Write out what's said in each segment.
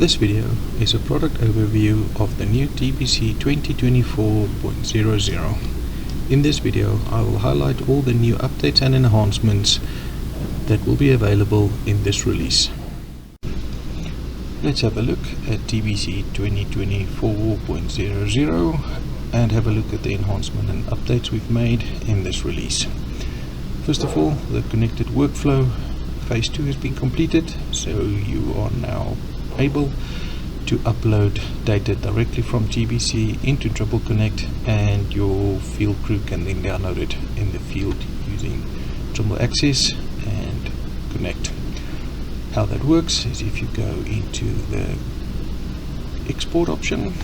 This video is a product overview of the new TBC 2024.00. In this video I will highlight all the new updates and enhancements that will be available in this release. Let's have a look at TBC 2024.00 and have a look at the enhancement and updates we've made in this release. First of all, the connected workflow phase 2 has been completed, so you are now able to upload data directly from TBC into Trimble Connect, and your field crew can then download it in the field using Trimble Access and Connect. How that works is if you go into the export option,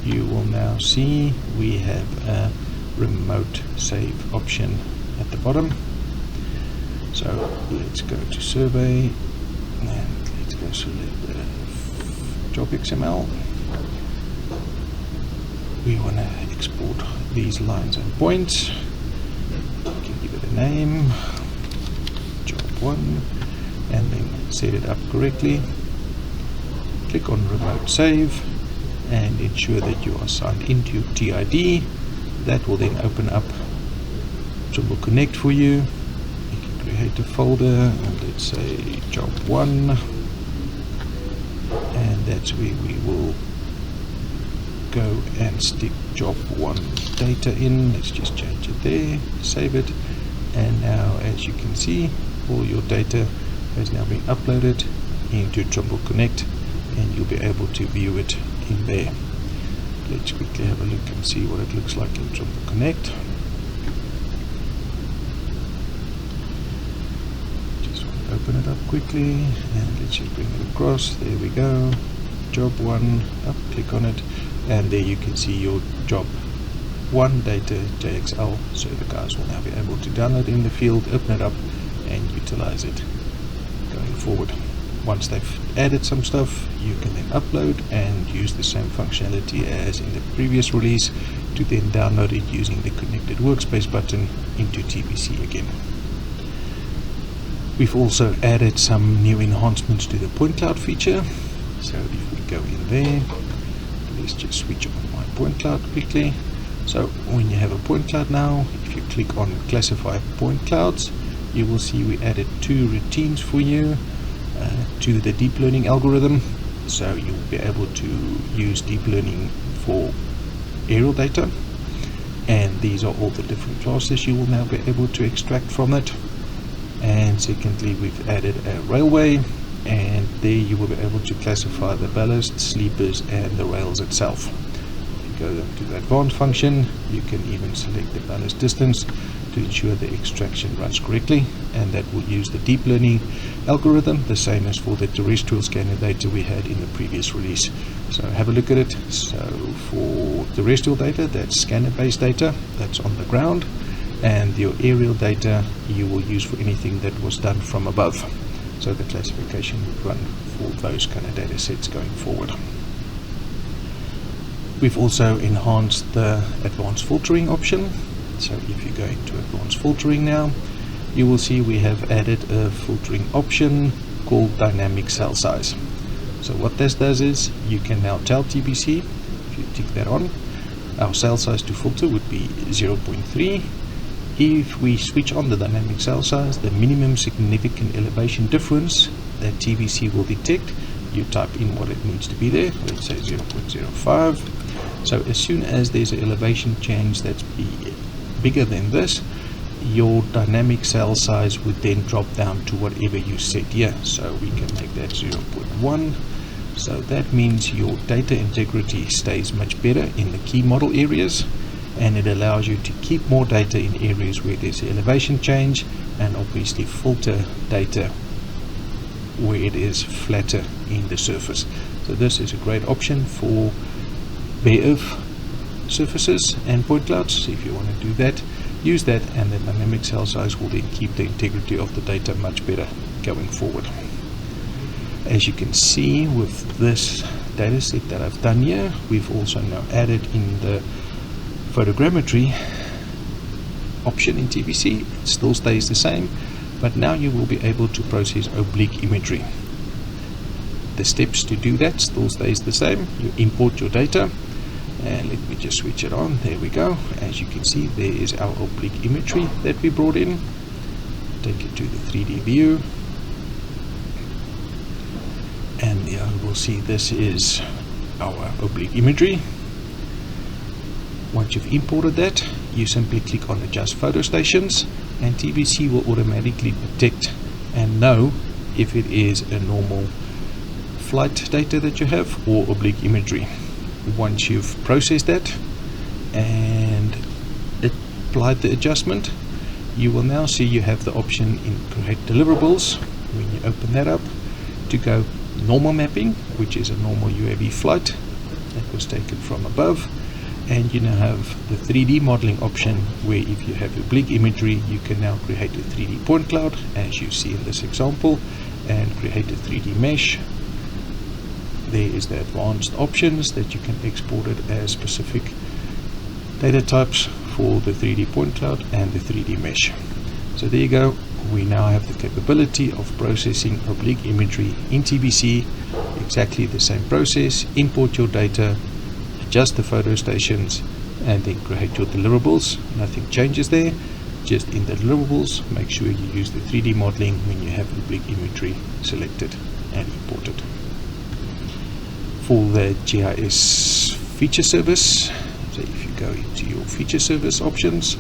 you will now see we have a remote save option at the bottom. So let's go to survey and let's go select the job XML. We want to export these lines and points. You can give it a name, job 1, and then set it up correctly. Click on remote save and ensure that you are signed into your TID. That will then open up Trimble Connect for you. You can create a folder and let's say job 1, and that's where we will go and stick job 1 data in. Let's just change it there, save it, and now as you can see all your data has now been uploaded into Trimble Connect and you'll be able to view it in there. Let's quickly have a look and see what it looks like in Trimble Connect. Just want to open it up quickly and let's just bring it across. There we go, job 1, up, click on it, and there you can see your job 1 data JXL, so the guys will now be able to download in the field, open it up and utilize it going forward. Once they've added some stuff, you can then upload and use the same functionality as in the previous release to then download it using the connected workspace button into TBC again. We've also added some new enhancements to the point cloud feature. So if we go in there, let's just switch on my point cloud quickly. So when you have a point cloud now, if you click on classify point clouds, you will see we added 2 routines for you to the deep learning algorithm. So you'll be able to use deep learning for aerial data, and these are all the different classes you will now be able to extract from it. And secondly, we've added a railway, and there you will be able to classify the ballast, sleepers and the rails itself. If you go to the advanced function, you can even select the ballast distance to ensure the extraction runs correctly, and that will use the deep learning algorithm, the same as for the terrestrial scanner data we had in the previous release. So have a look at it. So for terrestrial data, that's scanner based data that's on the ground, and your aerial data you will use for anything that was done from above. So the classification would run for those kind of data sets going forward. We've also enhanced the advanced filtering option. So if you go into advanced filtering now, you will see we have added a filtering option called dynamic cell size. So what this does is you can now tell TBC, if you tick that on, our cell size to filter would be 0.3. If we switch on the dynamic cell size, the minimum significant elevation difference that TBC will detect, you type in what it needs to be there, let's say 0.05. so as soon as there's an elevation change that's bigger than this, your dynamic cell size would then drop down to whatever you set here. So we can make that 0.1. so that means your data integrity stays much better in the key model areas, and it allows you to keep more data in areas where there's an elevation change, and obviously filter data where it is flatter in the surface. So this is a great option for bare earth surfaces and point clouds. So if you want to do that, use that, and the dynamic cell size will then keep the integrity of the data much better going forward. As you can see with this data set that I've done here, we've also now added in the photogrammetry option in TBC. It still stays the same, but now you will be able to process oblique imagery. the steps to do that still stays the same. You import your data, and let me just switch it on. There we go. As you can see, there is our oblique imagery that we brought in. Take it to the 3D view, and you will see this is our oblique imagery. Once you've imported that, you simply click on Adjust Photo Stations, and TBC will automatically detect and know if it is a normal flight data that you have or oblique imagery. Once you've processed that and applied the adjustment, you will now see you have the option in Create Deliverables, when you open that up, to go normal mapping, which is a normal UAV flight that was taken from above. And you now have the 3D modeling option, where if you have oblique imagery, you can now create a 3D point cloud, as you see in this example, and create a 3D mesh. There is the advanced options that you can export it as specific data types for the 3D point cloud and the 3D mesh. So there you go. We now have the capability of processing oblique imagery in TBC. Exactly the same process. Import your data, adjust the photo stations, and then create your deliverables. Nothing changes there. Just in the deliverables, make sure you use the 3D modeling when you have oblique imagery selected and imported. For the GIS feature service, so if you go into your feature service options,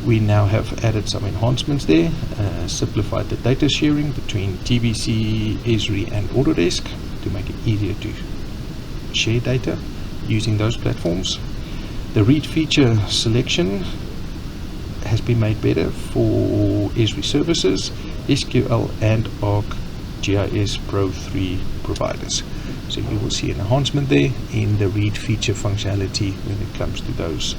we now have added some enhancements there, simplified the data sharing between TBC, Esri and Autodesk to make it easier to share data using those platforms. The read feature selection has been made better for Esri services, SQL and ArcGIS Pro 3 providers. So you will see an enhancement there in the read feature functionality when it comes to those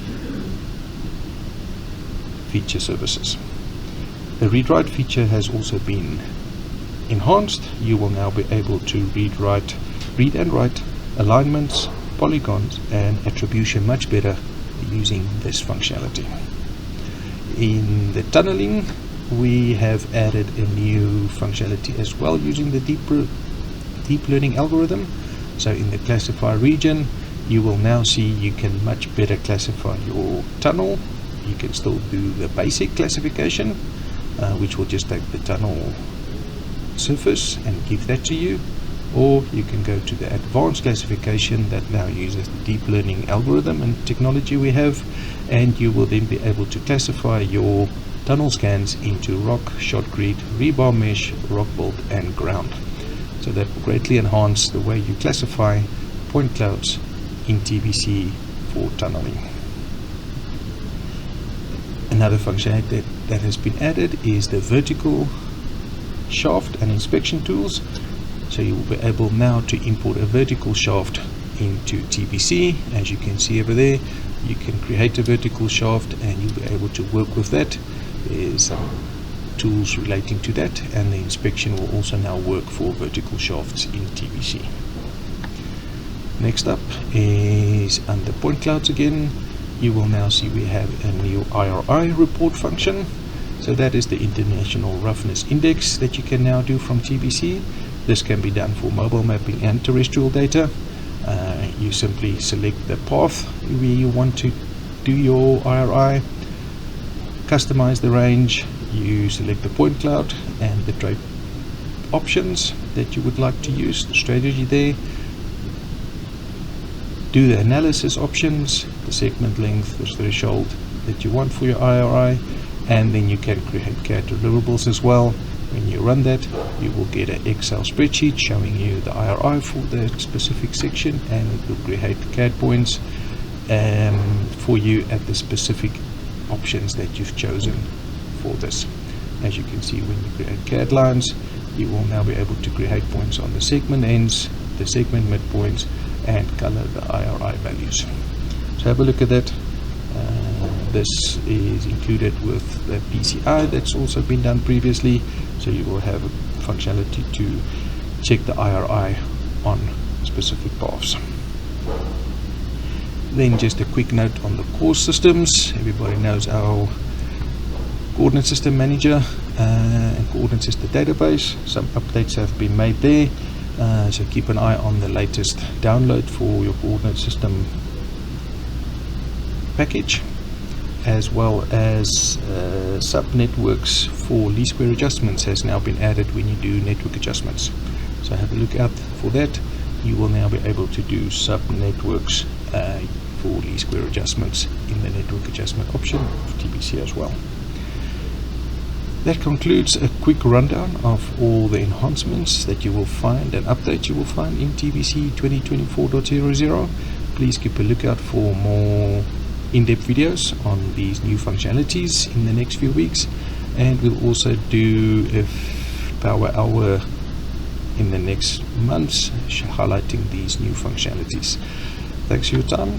feature services. The read-write feature has also been enhanced. You will now be able to read and write alignments, polygons and attribution much better using this functionality. In the tunneling, we have added a new functionality as well using the deep learning algorithm. So in the classify region, you will now see you can much better classify your tunnel. You can still do the basic classification, which will just take the tunnel surface and give that to you, or you can go to the advanced classification that now uses the deep learning algorithm and technology we have, and you will then be able to classify your tunnel scans into rock, shotcrete, rebar mesh, rock bolt and ground. So that will greatly enhance the way you classify point clouds in TBC for tunneling. Another functionality that has been added is the vertical shaft and inspection tools. So you will be able now to import a vertical shaft into TBC. As you can see over there, you can create a vertical shaft and you'll be able to work with that. There's some tools relating to that, and the inspection will also now work for vertical shafts in TBC. Next up is under point clouds again. You will now see we have a new IRI report function. So that is the International Roughness Index that you can now do from TBC. This can be done for mobile mapping and terrestrial data. You simply select the path where you want to do your IRI, customize the range, you select the point cloud and the drape options that you would like to use, the strategy there, do the analysis options, the segment length, the threshold that you want for your IRI, and then you can create CAD deliverables as well. When you run that, you will get an Excel spreadsheet showing you the IRI for the specific section, and it will create CAD points for you at the specific options that you've chosen for this. As you can see, when you create CAD lines, you will now be able to create points on the segment ends, the segment midpoints, and color the IRI values. So have a look at that. This is included with the PCI that's also been done previously, so you will have a functionality to check the IRI on specific paths. Then just a quick note on the core systems. Everybody knows our coordinate system manager and coordinate system database. Some updates have been made there. So keep an eye on the latest download for your coordinate system package, as well as sub-networks for least square adjustments has now been added when you do network adjustments. So have a look out for that. You will now be able to do sub-networks for least square adjustments in the network adjustment option of TBC as well. That concludes a quick rundown of all the enhancements that you will find and updates you will find in TBC 2024.00. Please keep a lookout for more in-depth videos on these new functionalities in the next few weeks, and we'll also do a power hour in the next months highlighting these new functionalities. Thanks for your time.